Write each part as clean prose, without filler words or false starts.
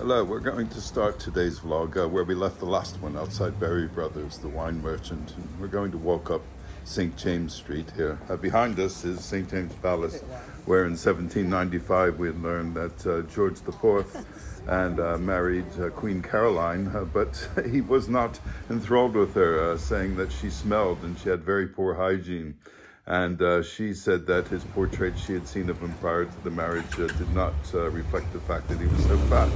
Hello, we're going to start today's vlog where we left the last one outside Berry Brothers, the wine merchant. And we're going to walk up St. James Street here. Behind us is St. James Palace, where in 1795 we had learned that George IV and married Queen Caroline, but he was not enthralled with her, saying that she smelled and she had very poor hygiene. And she said that his portrait she had seen of him prior to the marriage did not reflect the fact that he was so fat.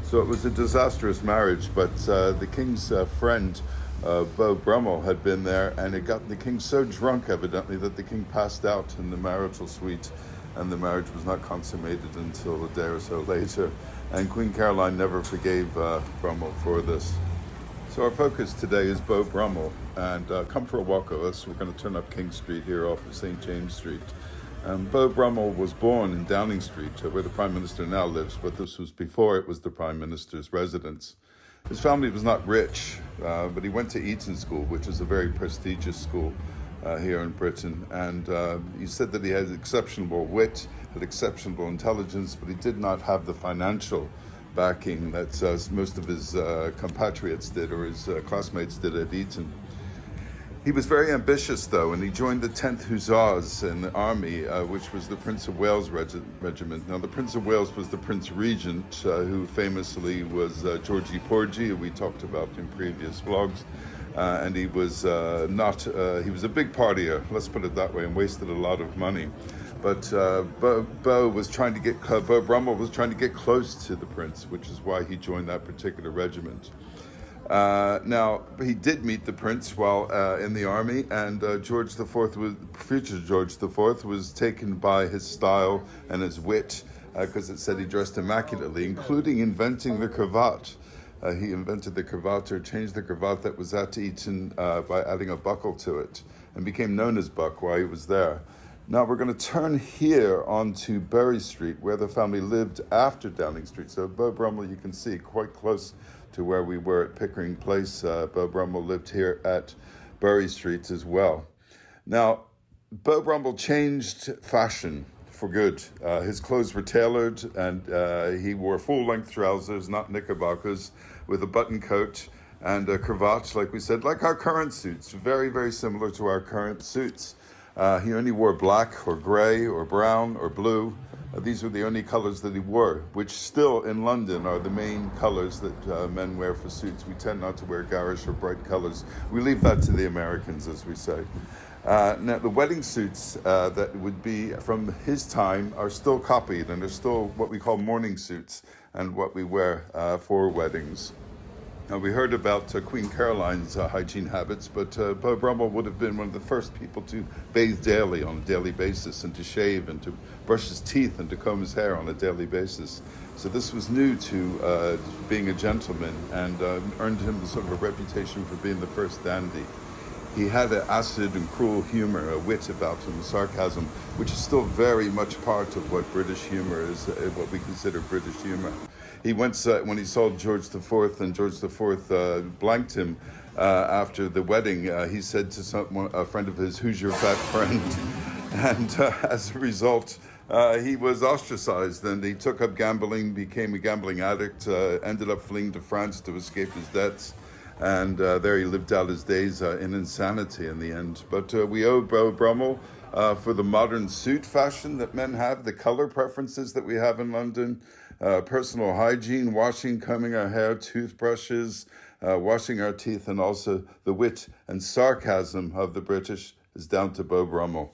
So it was a disastrous marriage, but the king's friend, Beau Brummell, had been there, and it got the king so drunk, evidently, that the king passed out in the marital suite, and the marriage was not consummated until a day or so later. And Queen Caroline never forgave Brummell for this. So our focus today is Beau Brummell, and come for a walk with us. We're going to turn up King Street here off of St. James Street. Beau Brummell was born in Downing Street, where the Prime Minister now lives, but this was before it was the Prime Minister's residence. His family was not rich, but he went to Eton School, which is a very prestigious school here in Britain. And he said that he had exceptional wit, had exceptional intelligence, but he did not have the financial backing that most of his compatriots did, or his classmates did at Eton. He was very ambitious, though, and he joined the 10th Hussars in the army, which was the Prince of Wales regiment. Now, the Prince of Wales was the Prince Regent, who famously was Georgie Porgy, who we talked about in previous vlogs. And he was he was a big partier, let's put it that way, and wasted a lot of money. But Beau Brummell was trying to get close to the prince, which is why he joined that particular regiment. Now, he did meet the prince while in the army, and future George IV was taken by his style and his wit, because it said he dressed immaculately, including inventing the cravat. He invented the cravat, or changed the cravat that was at Eton by adding a buckle to it, and became known as Buck while he was there. Now we're going to turn here onto Bury Street, where the family lived after Downing Street. So Beau Brummell, you can see, quite close to where we were at Pickering Place. Beau Brummell lived here at Bury Street as well. Now, Beau Brummell changed fashion for good. His clothes were tailored, and he wore full-length trousers, not knickerbockers, with a button coat and a cravat, like we said, like our current suits, very, very similar to our current suits. He only wore black or grey or brown or blue. These were the only colors that he wore, which still in London are the main colors that men wear for suits. We tend not to wear garish or bright colors. We leave that to the Americans, as we say. Now, the wedding suits that would be from his time are still copied, and are still what we call morning suits, and what we wear for weddings. Now, we heard about Queen Caroline's hygiene habits, but Beau Brummell would have been one of the first people to bathe daily on a daily basis, and to shave, and to brush his teeth, and to comb his hair on a daily basis. So this was new to being a gentleman, and earned him sort of a reputation for being the first dandy. He had an acid and cruel humor, a wit about him, sarcasm, which is still very much part of what British humor is, what we consider British humor. He once, when he saw George IV, and George IV blanked him after the wedding, he said to a friend of his, "Who's your fat friend?" And as a result, he was ostracized, and he took up gambling, became a gambling addict, ended up fleeing to France to escape his debts. And there he lived out his days in insanity in the end. But we owe Beau Brummell for the modern suit fashion that men have, the color preferences that we have in London, personal hygiene, washing, combing our hair, toothbrushes, washing our teeth, and also the wit and sarcasm of the British is down to Beau Brummell.